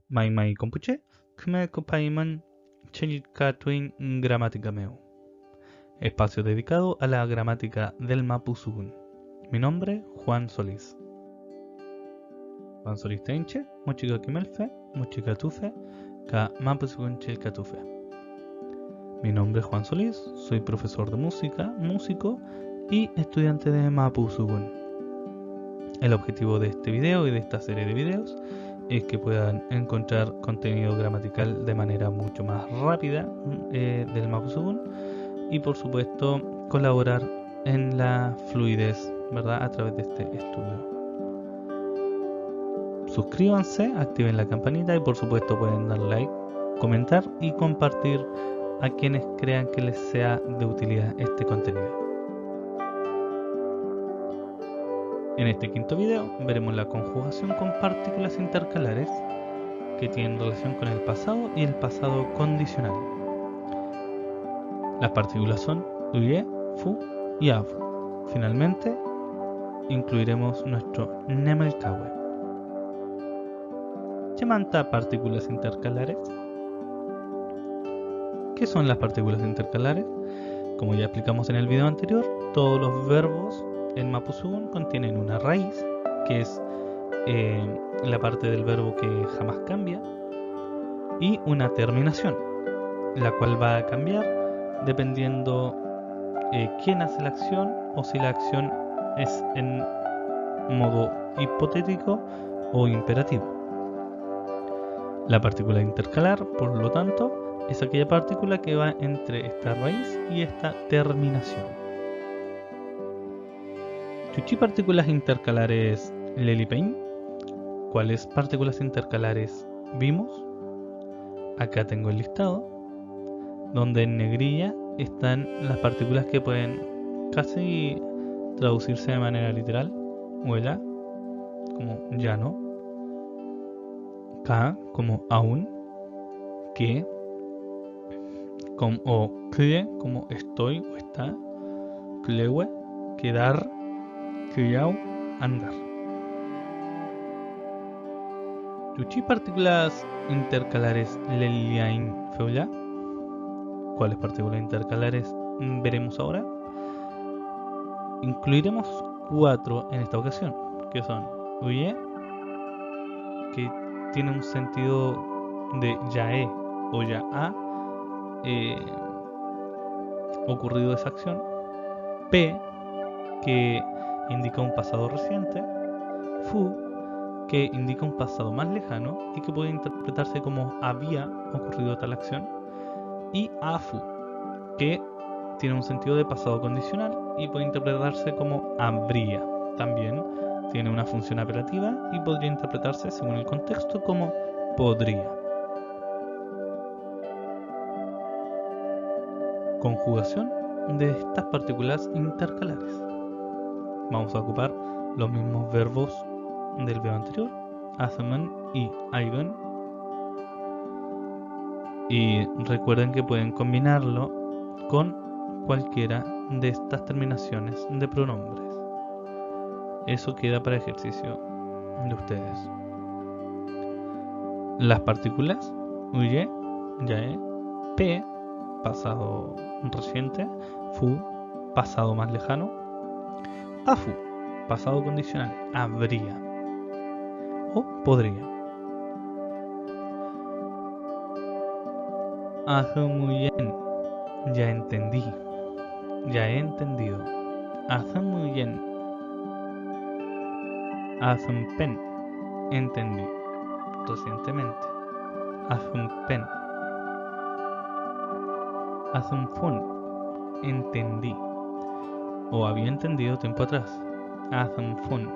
Maimai kompuche, kme kopaiman chilkatuin gramática meu. Espacio dedicado a la gramática del Mapuzugún. Mi nombre, Juan Solís. Juan Solís Tenche, mochiga kimelfe, mochiga tufe, ka Mapuzugún chilkatufe. Mi nombre es Juan Solís, soy profesor de música, músico y estudiante de Mapuzugún. El objetivo de este video y de esta serie de videos es que puedan encontrar contenido gramatical de manera mucho más rápida del Mapuzugún y por supuesto colaborar en la fluidez, ¿verdad? A través de este estudio. Suscríbanse, activen la campanita y por supuesto pueden dar like, comentar y compartir a quienes crean que les sea de utilidad este contenido. En este quinto video veremos la conjugación con partículas intercalares que tienen relación con el pasado y el pasado condicional. Las partículas son uye, fu y afu. Finalmente, incluiremos nuestro nemelkawe. ¿Qué manta partículas intercalares? ¿Qué son las partículas intercalares? Como ya explicamos en el video anterior, todos los verbos en Mapuzugún contienen una raíz, que es la parte del verbo que jamás cambia, y una terminación, la cual va a cambiar dependiendo quién hace la acción o si la acción es en modo hipotético o imperativo. La partícula intercalar, por lo tanto, es aquella partícula que va entre esta raíz y esta terminación. ¿Chuchi partículas intercalares lelipein? ¿Cuáles partículas intercalares vimos? Acá tengo el listado, donde en negrilla están las partículas que pueden casi traducirse de manera literal. Huela, como ya no. Ka, como aún. Que, o kye, como estoy o está. Klewe, quedar. Kyau, andar. ¿Chuchi partículas intercalares leliain feula? ¿Cuáles partículas intercalares veremos ahora? Incluiremos 4 en esta ocasión, que son uye, que tiene un sentido de yae o ya ha ocurrido esa acción, p, que indica un pasado reciente, fu, que indica un pasado más lejano y que puede interpretarse como había ocurrido tal acción, y afu, que tiene un sentido de pasado condicional y puede interpretarse como habría. También tiene una función apelativa y podría interpretarse, según el contexto, como podría. Conjugación de estas partículas intercalares. Vamos a ocupar los mismos verbos del video anterior, hacemen y aigen. Y recuerden que pueden combinarlo con cualquiera de estas terminaciones de pronombres. Eso queda para ejercicio de ustedes. Las partículas uye, yae, p, pasado reciente, fu, pasado más lejano, afu, pasado condicional, habría o podría. Muy bien, ya entendí, ya he entendido. Muy bien. Pen, entendí recientemente. Pen. Fun, entendí o había entendido tiempo atrás. Fun.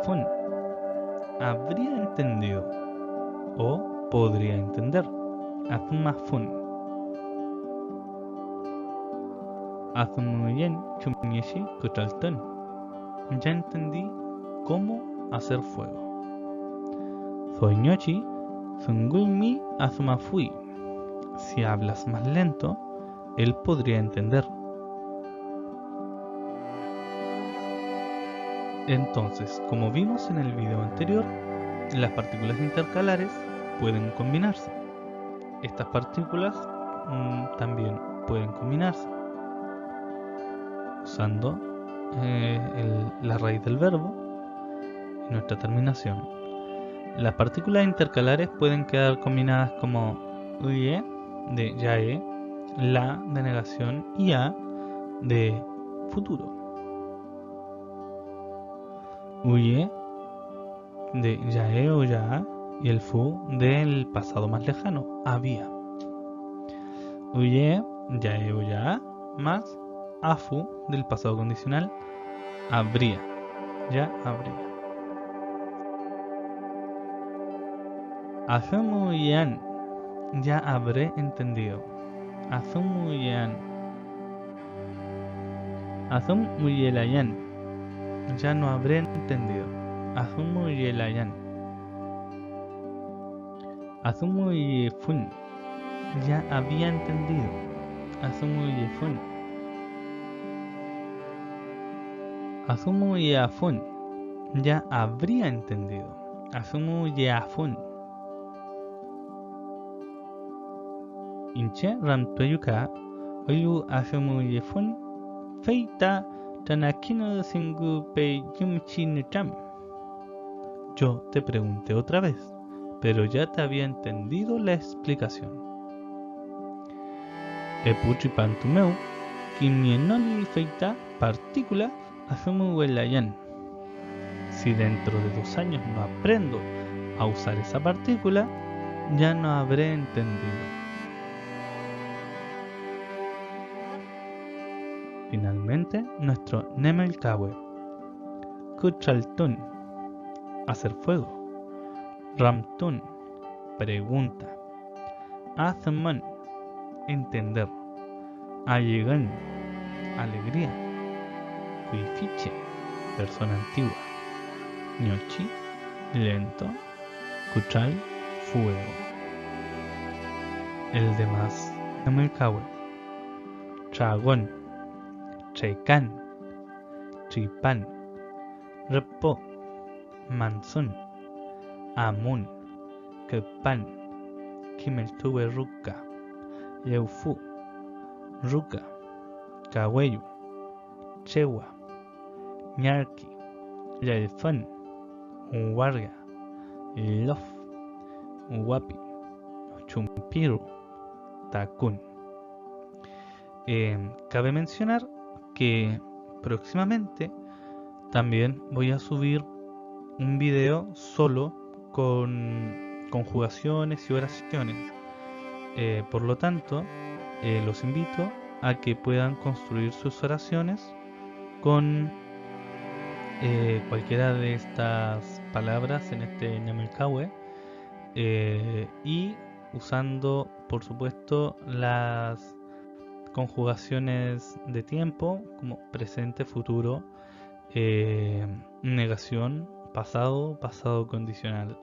Fun, habría entendido o podría entender. Fun. Muy bien, chumyeshi kutalton. Ya entendí cómo hacer fuego. Soñochi, sungulmi azumafui. Si hablas más lento, él podría entender. Entonces, como vimos en el video anterior, las partículas intercalares pueden combinarse. Estas partículas también pueden combinarse usando la raíz del verbo y nuestra terminación. Las partículas intercalares pueden quedar combinadas como uye de yae, la de negación y a de futuro. Uye de yae o ya y el fu del pasado más lejano, había. Uye, yae o ya más afu del pasado condicional, habría, ya habría. Azumuyan, ya habré entendido. Azumuyan. Azumuyelayan, ya no habré entendido. Azumuyelayan. Azumuyefun, ya había entendido. Azumuyefun. Azumuyafun, ya habría entendido. Azumuyafun. Inche ramtoyuka, oyu azumuyefun, feita tanakino singu pe yumchinucham. Yo te pregunté otra vez, pero ya te había entendido la explicación. Epuchipantumeu, kimienoli feita partícula azumuelayan. Si dentro de 2 años no aprendo a usar esa partícula, ya no habré entendido. Finalmente, nuestro Nemelkawe. Kuchaltun, hacer fuego. Ramtun, pregunta. Azman, entender. Allegan, alegría. Kuifiche, persona antigua. Ñochi, lento. Kuchal, fuego. El demás Nemelkawe. Chagón, Chaikan, Chipan, Repo, Mansun, Amun, Kepan, Kimeltuwe Ruka, Yeufu, Ruka, Kaweyu, Chewa, Nyarki, Yelfan, Uwarga, Lof, Uwapi, Chumpiru, Takun. Cabe mencionar que próximamente también voy a subir un video solo con conjugaciones y oraciones. Por lo tanto, los invito a que puedan construir sus oraciones con cualquiera de estas palabras en este Nemelkawe y usando, por supuesto, las conjugaciones de tiempo como presente, futuro, negación, pasado, pasado condicional,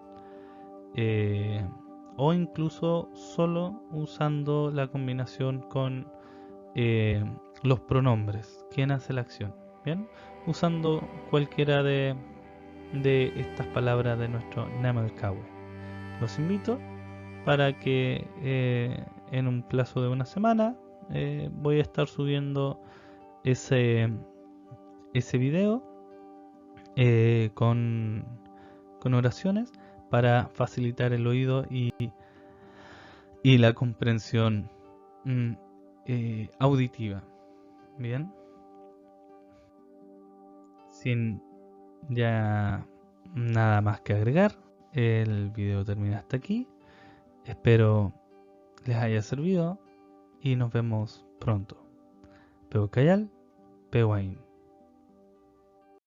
o incluso solo usando la combinación con los pronombres, quién hace la acción, bien, usando cualquiera de estas palabras de nuestro Nemelkawe. Los invito para que en un plazo de una semana voy a estar subiendo ese video con oraciones para facilitar el oído y la comprensión auditiva. Bien, sin ya nada más que agregar, el video termina hasta aquí. Espero les haya servido y nos vemos pronto. Peu Cayal, Peu Ain.